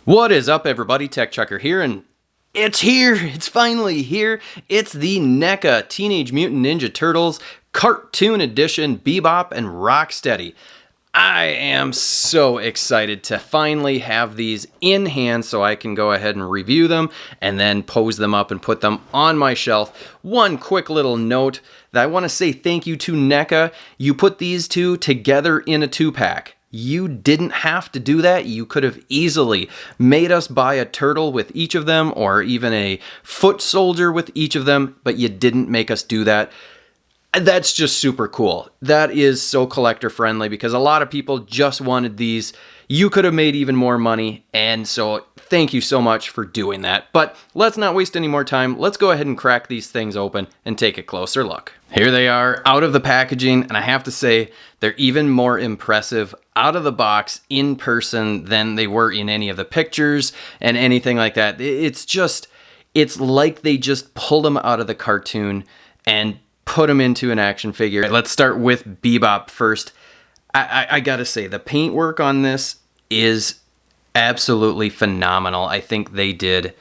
What is up, everybody? TechChucker here, and it's here! It's finally here! It's the NECA Teenage Mutant Ninja Turtles Cartoon Edition Bebop and ROCKSTEADY. I am so excited to finally have these in hand so I can go ahead and review them and then pose them up and put them on my shelf. One quick little note that I want to say thank you to NECA. You put these two together in a 2-pack. You didn't have to do that. You could have easily made us buy a turtle with each of them or even a foot soldier with each of them, but you didn't make us do that. That's just super cool. That is so collector friendly because a lot of people just wanted these. You could have made even more money, and so thank you so much for doing that. But let's not waste any more time. Let's go ahead and crack these things open and take a closer look. Here they are out of the packaging, and I have to say they're even more impressive out of the box in person than they were in any of the pictures and anything like that. It's like they just pulled them out of the cartoon and put them into an action figure. Right, let's start with Bebop first. I gotta say, the paintwork on this is absolutely phenomenal. I think they did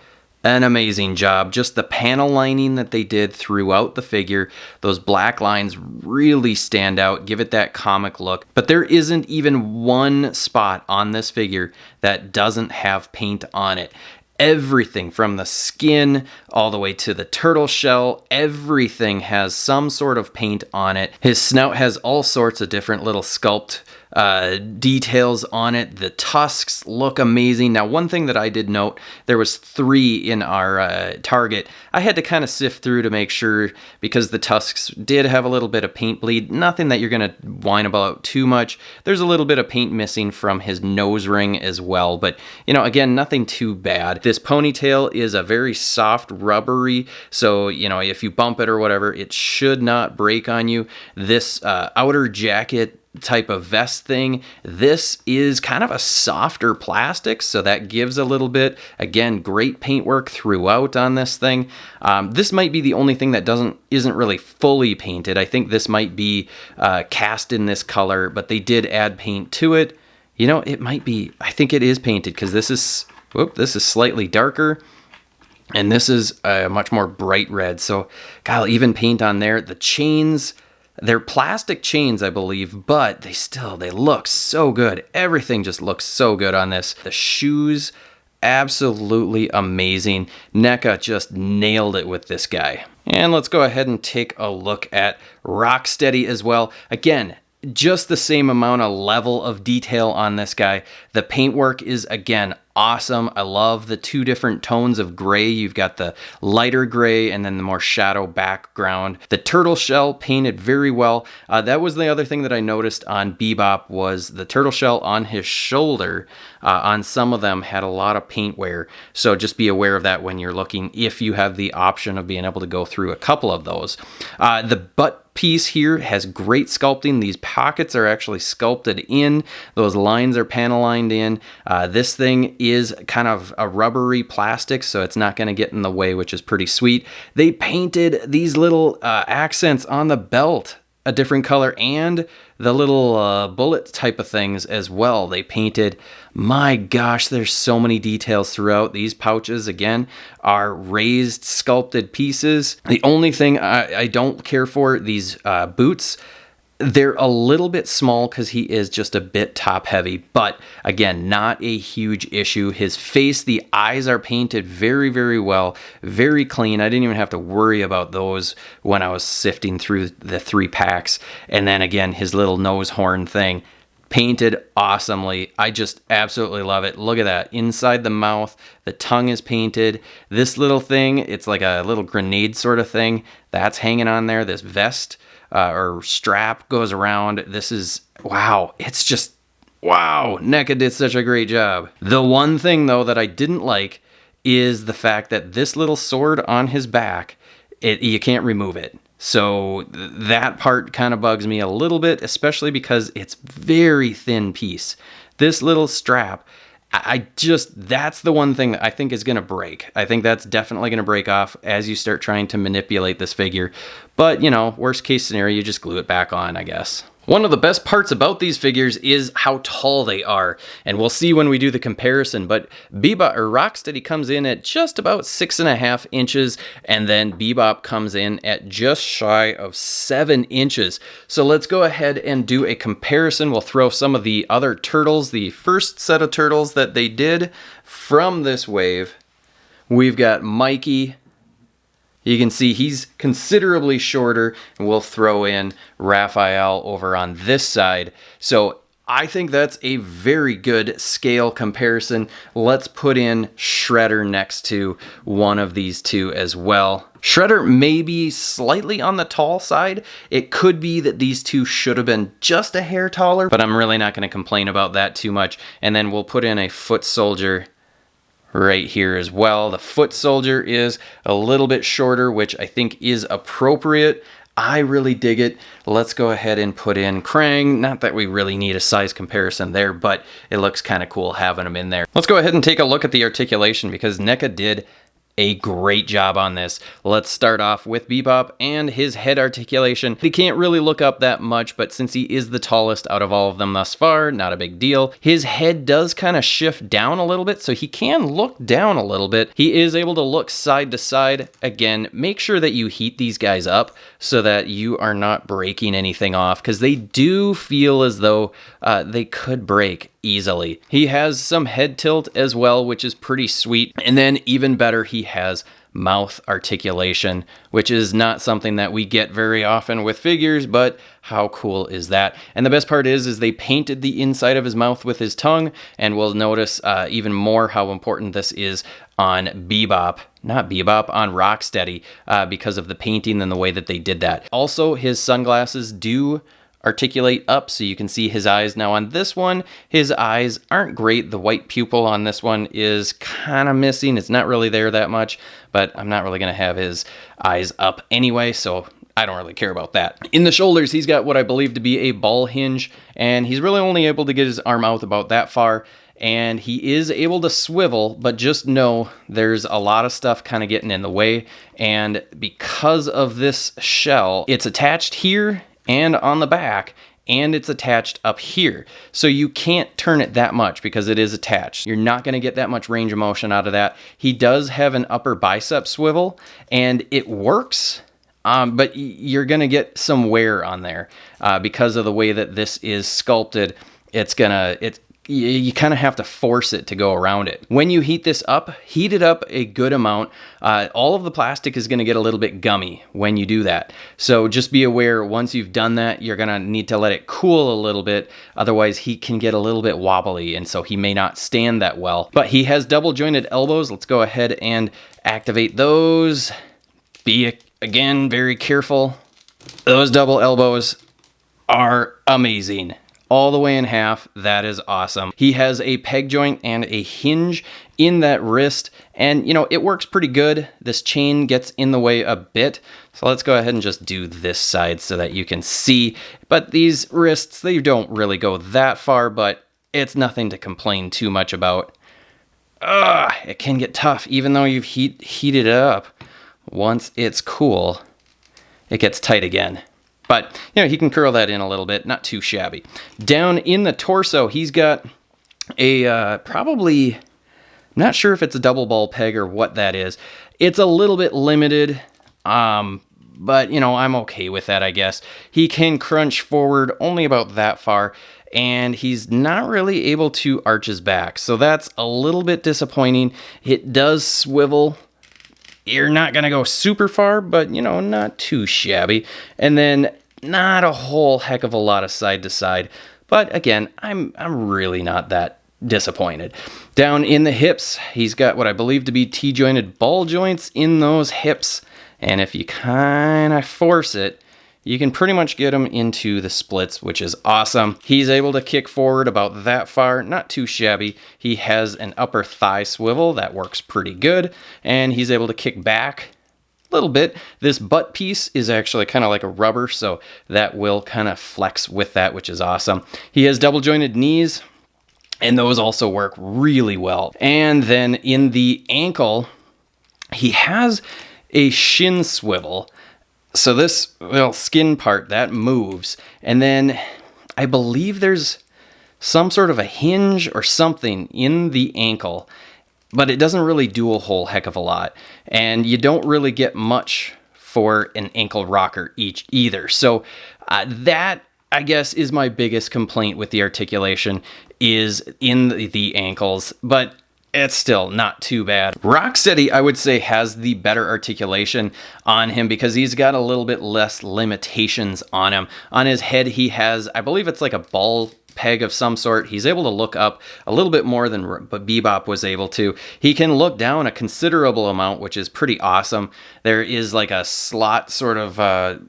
an amazing job. Just the panel lining that they did throughout the figure, those black lines really stand out, give it that comic look. But there isn't even one spot on this figure that doesn't have paint on it. Everything from the skin all the way to the turtle shell, everything has some sort of paint on it. His snout has all sorts of different little sculpt details on it. The tusks look amazing. Now, one thing that I did note, there was 3 in our Target. I had to kind of sift through to make sure because the tusks did have a little bit of paint bleed. Nothing that you're going to whine about too much. There's a little bit of paint missing from his nose ring as well. But, you know, again, nothing too bad. This ponytail is a very soft, rubbery. So, you know, if you bump it or whatever, it should not break on you. This outer jacket type of vest thing, this is kind of a softer plastic, so that gives a little bit. Again, great paintwork throughout on this thing. This might be the only thing that isn't really fully painted. I think this might be cast in this color, but they did add paint to it. You know, it might be, I think it is painted because this is slightly darker. And this is a much more bright red. So, God, even paint on there. The chains, they're plastic chains, I believe, but they look so good. Everything just looks so good on this. The shoes, absolutely amazing. NECA just nailed it with this guy. And let's go ahead and take a look at ROCKSTEADY as well. Again, just the same amount of level of detail on this guy. The paintwork is, again, awesome. I love the 2 different tones of gray. You've got the lighter gray and then the more shadow background. The turtle shell painted very well. That was the other thing that I noticed on Bebop was the turtle shell on his shoulder. On some of them had a lot of paint wear. So just be aware of that when you're looking, if you have the option of being able to go through a couple of those. The butt piece here has great sculpting. These pockets are actually sculpted in. Those lines are panel lined in. This thing is kind of a rubbery plastic, so it's not going to get in the way, which is pretty sweet. They painted these little accents on the belt a different color and the little bullet type of things as well. They painted, my gosh, there's so many details throughout. These pouches, again, are raised sculpted pieces. The only thing I don't care for, these boots, they're a little bit small because he is just a bit top heavy, but again, not a huge issue. His face, the eyes are painted very, very well, very clean. I didn't even have to worry about those when I was sifting through the 3 packs. And then again, his little nose horn thing, painted awesomely. I just absolutely love it. Look at that. Inside the mouth, the tongue is painted. This little thing, it's like a little grenade sort of thing. That's hanging on there. This vest or strap goes around. This is, wow. It's just, wow. NECA did such a great job. The one thing, though, that I didn't like is the fact that this little sword on his back, you can't remove it. So that part kind of bugs me a little bit, especially because it's very thin piece. This little strap, that's the one thing that I think is going to break. I think that's definitely going to break off as you start trying to manipulate this figure. But, you know, worst case scenario, you just glue it back on, I guess. One of the best parts about these figures is how tall they are, and we'll see when we do the comparison, but Bebop or ROCKSTEADY comes in at just about 6.5 inches, and then Bebop comes in at just shy of 7 inches. So let's go ahead and do a comparison. We'll throw some of the other turtles, the first set of turtles that they did from this wave. We've got Mikey. You can see he's considerably shorter, and we'll throw in Raphael over on this side. So I think that's a very good scale comparison. Let's put in Shredder next to one of these two as well. Shredder may be slightly on the tall side. It could be that these two should have been just a hair taller, but I'm really not going to complain about that too much. And then we'll put in a foot soldier right here as well. The foot soldier is a little bit shorter, which I think is appropriate. I really dig it. Let's go ahead and put in Krang. Not that we really need a size comparison there, but it looks kind of cool having them in there. Let's go ahead and take a look at the articulation because NECA did a great job on this. Let's start off with Bebop and his head articulation. He can't really look up that much, but since he is the tallest out of all of them thus far, not a big deal. His head does kind of shift down a little bit, so he can look down a little bit. He is able to look side to side. Again, make sure that you heat these guys up so that you are not breaking anything off, because they do feel as though they could break easily. He has some head tilt as well, which is pretty sweet. And then even better, he has mouth articulation, which is not something that we get very often with figures, but how cool is that? And the best part is they painted the inside of his mouth with his tongue, and we'll notice even more how important this is on Bebop, not Bebop, on ROCKSTEADY, because of the painting and the way that they did that. Also, his sunglasses do articulate up, so you can see his eyes. Now on this one, his eyes aren't great. The white pupil on this one is kind of missing. It's not really there that much, but I'm not really going to have his eyes up anyway, so I don't really care about that. In the shoulders, he's got what I believe to be a ball hinge, and he's really only able to get his arm out about that far, and he is able to swivel, but just know there's a lot of stuff kind of getting in the way, and because of this shell, it's attached here and on the back, and it's attached up here. So you can't turn it that much because it is attached. You're not gonna get that much range of motion out of that. He does have an upper bicep swivel, and it works, but you're gonna get some wear on there because of the way that this is sculpted. You kind of have to force it to go around it. When you heat this up, heat it up a good amount. All of the plastic is going to get a little bit gummy when you do that. So just be aware, once you've done that, you're going to need to let it cool a little bit. Otherwise, he can get a little bit wobbly, and so he may not stand that well. But he has double jointed elbows. Let's go ahead and activate those. Be, again, very careful. Those double elbows are amazing. All the way in half. That is awesome. He has a peg joint and a hinge in that wrist, and you know, it works pretty good. This chain gets in the way a bit, so let's go ahead and just do this side so that you can see. But these wrists, they don't really go that far, but it's nothing to complain too much about. It can get tough even though you've heated it up. Once it's cool, it gets tight again. But, you know, he can curl that in a little bit, not too shabby. Down in the torso, he's got a probably, I'm not sure if it's a double ball peg or what that is. It's a little bit limited, but, you know, I'm okay with that, I guess. He can crunch forward only about that far, and he's not really able to arch his back. So that's a little bit disappointing. It does swivel. You're not going to go super far, but, you know, not too shabby. And then not a whole heck of a lot of side to side. But again, I'm really not that disappointed. Down in the hips, he's got what I believe to be T-jointed ball joints in those hips. And if you kind of force it, you can pretty much get him into the splits, which is awesome. He's able to kick forward about that far, not too shabby. He has an upper thigh swivel that works pretty good, and he's able to kick back a little bit. This butt piece is actually kind of like a rubber, so that will kind of flex with that, which is awesome. He has double jointed knees, and those also work really well. And then in the ankle, he has a shin swivel. So this little skin part, that moves. And then I believe there's some sort of a hinge or something in the ankle, but it doesn't really do a whole heck of a lot. And you don't really get much for an ankle rocker either. So that, I guess, is my biggest complaint with the articulation, is in the ankles, but it's still not too bad. Rocksteady, I would say, has the better articulation on him because he's got a little bit less limitations on him. On his head, he has, I believe it's like a ball peg of some sort. He's able to look up a little bit more than Bebop was able to. He can look down a considerable amount, which is pretty awesome. There is like a slot sort of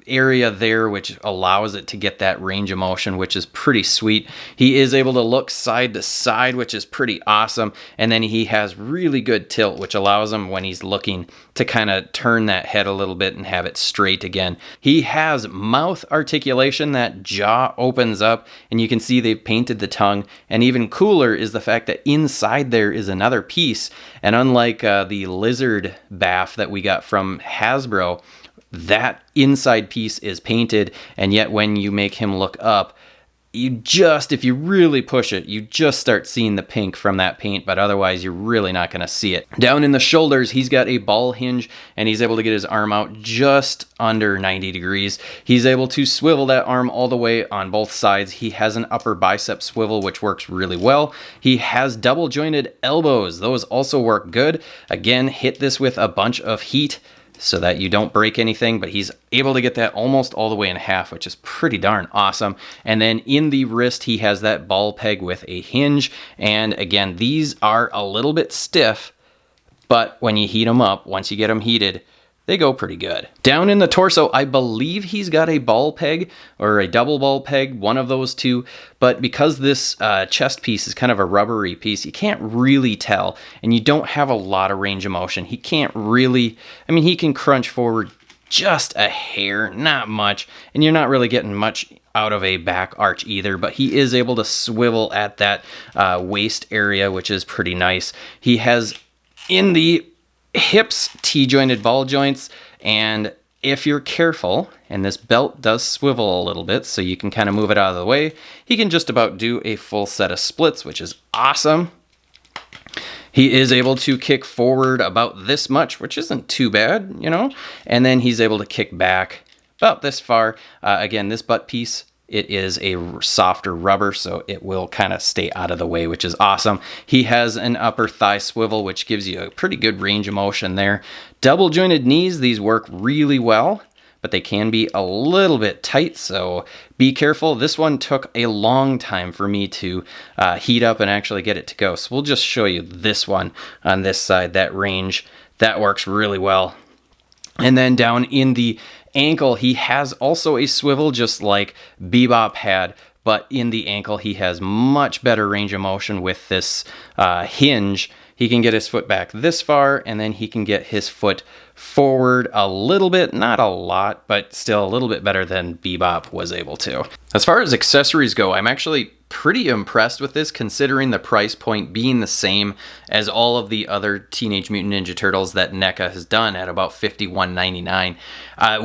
area there which allows it to get that range of motion, which is pretty sweet. He is able to look side to side, which is pretty awesome. And then he has really good tilt, which allows him, when he's looking, to kind of turn that head a little bit and have it straight again. He has mouth articulation. That jaw opens up and you can see they've painted the tongue. And even cooler is the fact that inside there is another piece. And unlike the lizard bath that we got from Hasbro, that inside piece is painted, and yet when you make him look up, if you really push it, you just start seeing the pink from that paint, but otherwise you're really not going to see it. Down in the shoulders, he's got a ball hinge, and he's able to get his arm out just under 90 degrees. He's able to swivel that arm all the way on both sides. He has an upper bicep swivel, which works really well. He has double jointed elbows. Those also work good. Again, hit this with a bunch of heat so that you don't break anything, but he's able to get that almost all the way in half, which is pretty darn awesome. And then in the wrist, he has that ball peg with a hinge. And again, these are a little bit stiff, but when you heat them up, once you get them heated, they go pretty good. Down in the torso, I believe he's got a ball peg or a double ball peg, one of those two. But because this chest piece is kind of a rubbery piece, you can't really tell, and you don't have a lot of range of motion. He can't really, I mean, he can crunch forward just a hair, not much, and you're not really getting much out of a back arch either, but he is able to swivel at that waist area, which is pretty nice. He has in the hips T-jointed ball joints, and if you're careful, and this belt does swivel a little bit so you can kind of move it out of the way, he can just about do a full set of splits, which is awesome. He is able to kick forward about this much, which isn't too bad, you know, and then he's able to kick back about this far. Again, this butt piece, it is a softer rubber, so it will kind of stay out of the way, which is awesome. He has an upper thigh swivel, which gives you a pretty good range of motion there. Double jointed knees, these work really well, but they can be a little bit tight, so be careful. This one took a long time for me to heat up and actually get it to go. So we'll just show you this one on this side, that range. That works really well. And then down in the ankle, he has also a swivel just like Bebop had, but in the ankle he has much better range of motion with this hinge. He can get his foot back this far, and then he can get his foot forward a little bit, not a lot, but still a little bit better than Bebop was able to. As far as accessories go, I'm actually pretty impressed with this, considering the price point being the same as all of the other Teenage Mutant Ninja Turtles that NECA has done at about $51.99.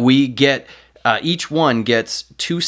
We get each one gets two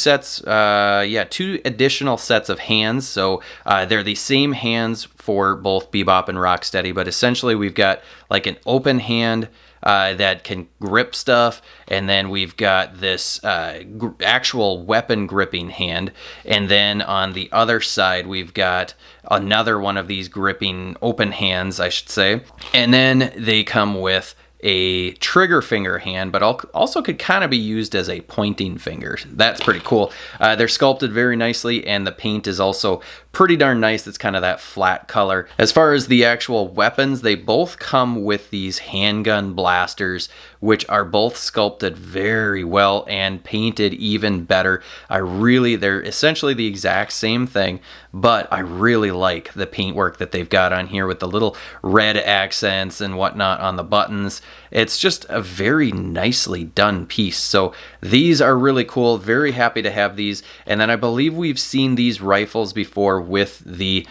additional sets of hands. So they're the same hands for both Bebop and Rocksteady, but essentially we've got like an open hand that can grip stuff, and then we've got this actual weapon gripping hand, and then on the other side we've got another one of these gripping open hands, I should say, and then they come with a trigger finger hand, but also could kind of be used as a pointing finger. That's pretty cool. They're sculpted very nicely, and the paint is also pretty darn nice. It's kind of that flat color. As far as the actual weapons, they both come with these handgun blasters, which are both sculpted very well and painted even better. They're essentially the exact same thing, but I really like the paintwork that they've got on here with the little red accents and whatnot on the buttons. It's just a very nicely done piece. So these are really cool. Very happy to have these. And then I believe we've seen these rifles before with the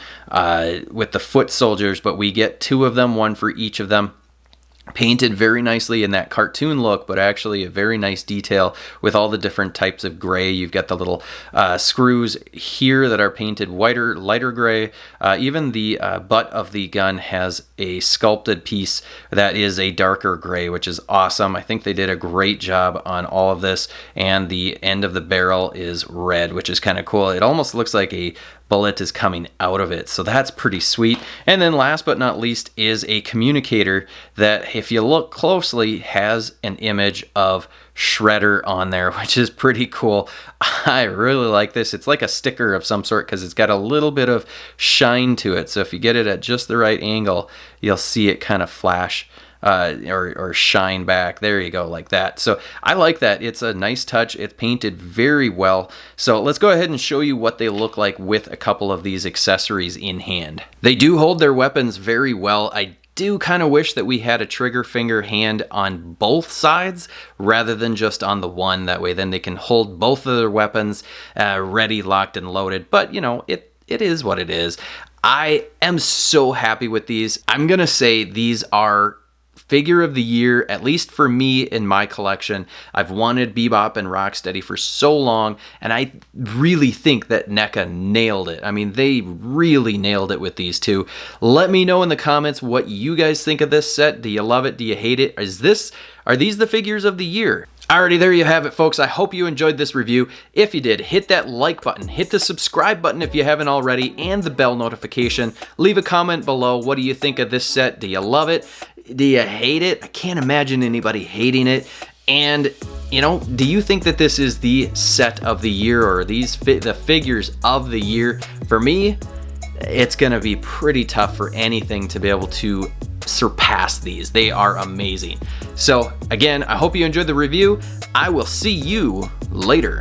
foot soldiers, but we get two of them, one for each of them. painted very nicely in that cartoon look, but actually a very nice detail with all the different types of gray. You've got the little screws here that are painted lighter gray. Even the butt of the gun has a sculpted piece that is a darker gray, which is awesome. I think they did a great job on all of this, and the end of the barrel is red, which is kind of cool. It almost looks like a bullet is coming out of it, so that's pretty sweet. And then last but not least is a communicator that, if you look closely, has an image of Shredder on there, which is pretty cool. I really like this. It's like a sticker of some sort because it's got a little bit of shine to it, so if you get it at just the right angle, you'll see it kind of flash or shine back. There you go, like that. So I like that. It's a nice touch. It's painted very well. So let's go ahead and show you what they look like with a couple of these accessories in hand. They do hold their weapons very well. I do kind of wish that we had a trigger finger hand on both sides rather than just on the one. That way then they can hold both of their weapons ready, locked, and loaded. But you know, it is what it is. I am so happy with these. I'm gonna say these are figure of the year, at least for me in my collection. I've wanted Bebop and ROCKSTEADY for so long, and I really think that NECA nailed it. I mean, they really nailed it with these two. Let me know in the comments what you guys think of this set. Do you love it? Do you hate it? Are these the figures of the year? Alrighty, there you have it, folks. I hope you enjoyed this review. If you did, hit that like button, hit the subscribe button if you haven't already, and the bell notification. Leave a comment below. What do you think of this set? Do you love it? Do you hate it? I can't imagine anybody hating it. And, you know, do you think that this is the set of the year, or these the figures of the year? For me, it's going to be pretty tough for anything to be able to surpass these. They are amazing. So again, I hope you enjoyed the review. I will see you later.